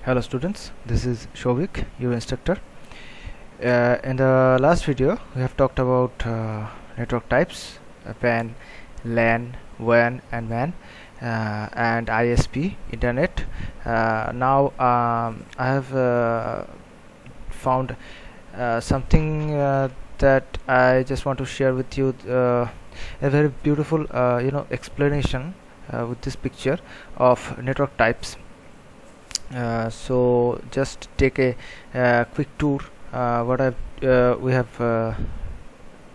Hello students, this is Shovik, your instructor. In the last video we have talked about network types, PAN, LAN, WAN and MAN, and ISP, internet. Now I have found something that I just want to share with you, a very beautiful explanation with this picture of network types. So just take a quick tour what we have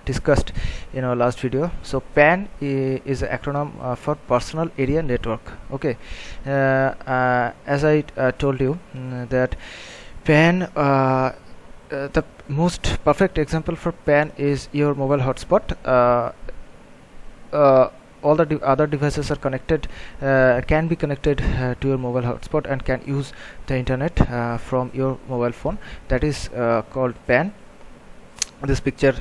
discussed in our last video. So PAN is an acronym for personal area network. Okay, as I told you that PAN, the most perfect example for PAN is your mobile hotspot. All the other devices are connected, can be connected to your mobile hotspot and can use the internet from your mobile phone. That is called PAN. This picture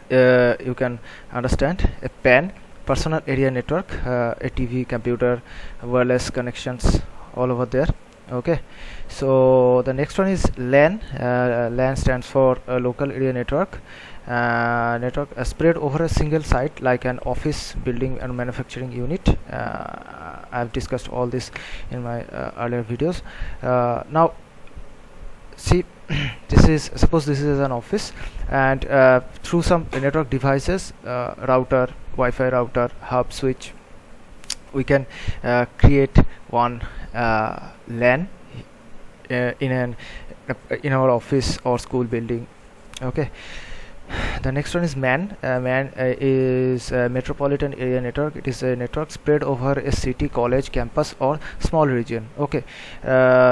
you can understand a PAN, personal area network, a TV, computer, wireless connections all over there. Okay, so the next one is LAN. LAN stands for local area network. Network spread over a single site like an office, building and manufacturing unit. I've discussed all this in my earlier videos. Now see, suppose this is an office, and through some network devices, router, Wi-Fi router, hub, switch, we can create one LAN in our office or school building. Okay, the next one is MAN. MAN is a metropolitan area network. It is a network spread over a city, college, campus or small region. Okay,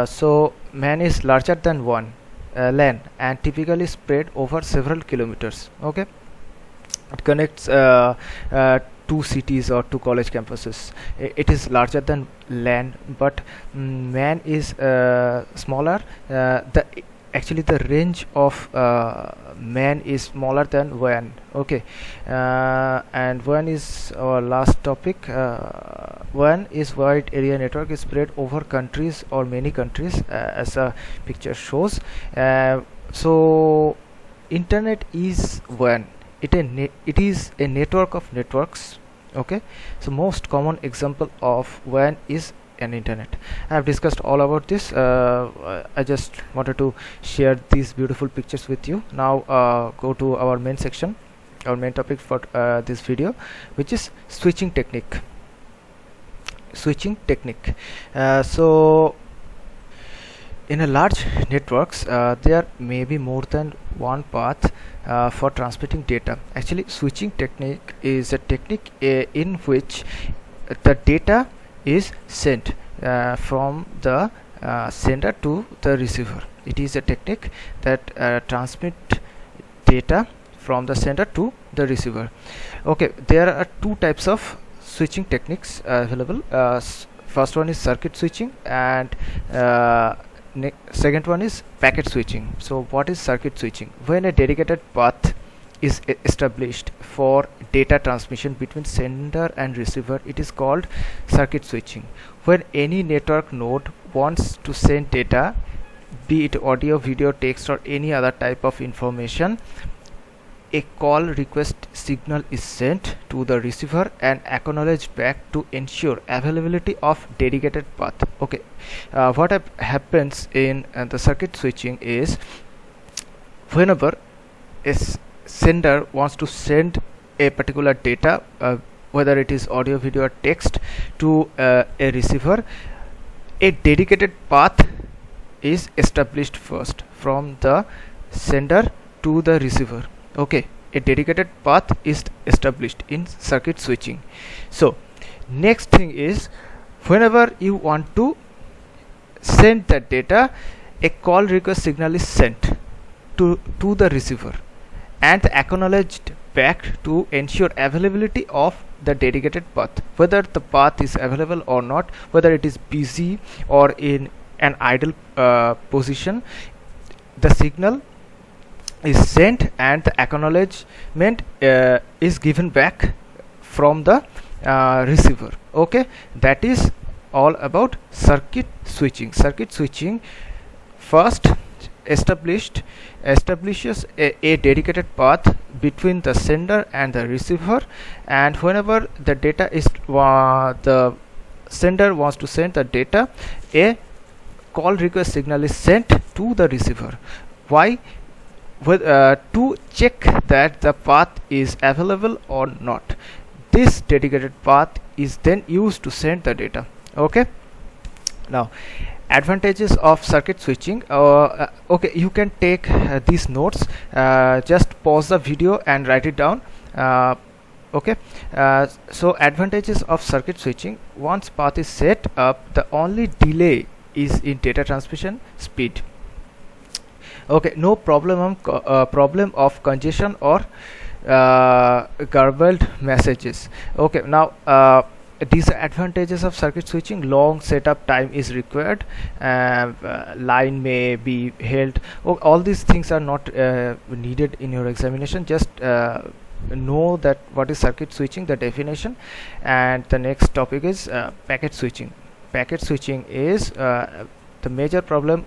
so MAN is larger than one LAN and typically spread over several kilometers. Okay, it connects two cities or two college campuses. It is larger than LAN, but MAN is smaller. Actually the range of MAN is smaller than WAN. Okay, and WAN is our last topic. WAN is wide area network, is spread over countries or many countries, as a picture shows. So internet is WAN. It is a network of networks. Okay, so most common example of WAN is an internet. I have discussed all about this. I just wanted to share these beautiful pictures with you. Now go to our main section, our main topic for this video, which is switching technique. So in a large networks, there may be more than one path for transmitting data. Actually, switching technique is a technique in which the data is sent from the sender to the receiver. It is a technique that transmit data from the sender to the receiver. Okay, there are two types of switching techniques available. First one is circuit switching, and second one is packet switching. So what is circuit switching? When a dedicated path is established for data transmission between sender and receiver, it is called circuit switching. When any network node wants to send data, be it audio, video, text or any other type of information, a call request signal is sent to the receiver and acknowledged back to ensure availability of dedicated path. Okay, what happens in the circuit switching is, whenever a sender wants to send a particular data, whether it is audio, video or text, to a receiver, a dedicated path is established first from the sender to the receiver. Okay, a dedicated path is established in circuit switching. So next thing is, whenever you want to send that data, a call request signal is sent to the receiver and acknowledged back to ensure availability of the dedicated path, whether the path is available or not, whether it is busy or in an idle position. The signal is sent and the acknowledgement is given back from the receiver. Okay, that is all about circuit switching. first establishes a dedicated path between the sender and the receiver, and whenever the data is the sender wants to send the data, a call request signal is sent to the receiver. Why? To check that the path is available or not. This dedicated path is then used to send the data. Okay, now advantages of circuit switching. Okay, you can take these notes, just pause the video and write it down. Okay, so advantages of circuit switching: once path is set up, the only delay is in data transmission speed. Okay, no problem of congestion or garbled messages. Okay, now disadvantages of circuit switching: long setup time is required, line may be held. All these things are not needed in your examination. Just know that what is circuit switching, the definition. And the next topic is packet switching. Packet switching is the major problem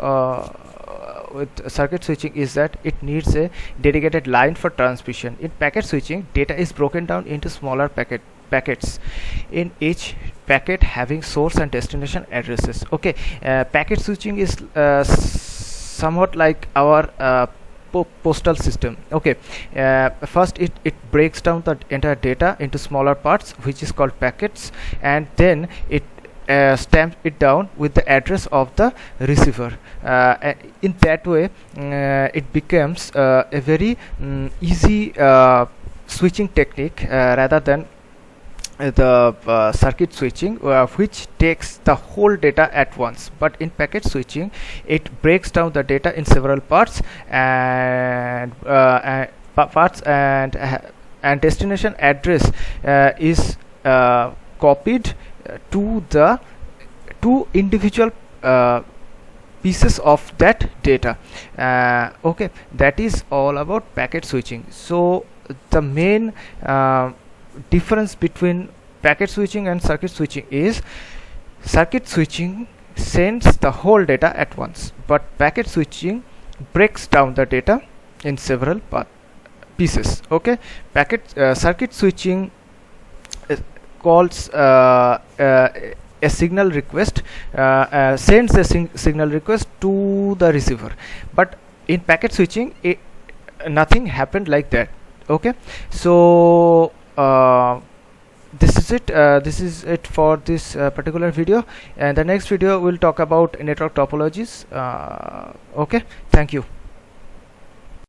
with circuit switching is that it needs a dedicated line for transmission. In packet switching, data is broken down into smaller packets, in each packet having source and destination addresses. Okay, packet switching is somewhat like our postal system. Okay, first it breaks down the entire data into smaller parts, which is called packets, and then it stamps it down with the address of the receiver. In that way, it becomes a very easy switching technique rather than the circuit switching, which takes the whole data at once. But in packet switching, it breaks down the data in several parts, and destination address is copied to the two individual pieces of that data. Okay, that is all about packet switching. So the main difference between packet switching and circuit switching is circuit switching sends the whole data at once, but packet switching breaks down the data in several pieces. Okay, circuit switching calls a signal request, sends a signal request to the receiver, but in packet switching nothing happened like that. Okay, so this is it for this particular video, and the next video we'll talk about network topologies. Okay, thank you.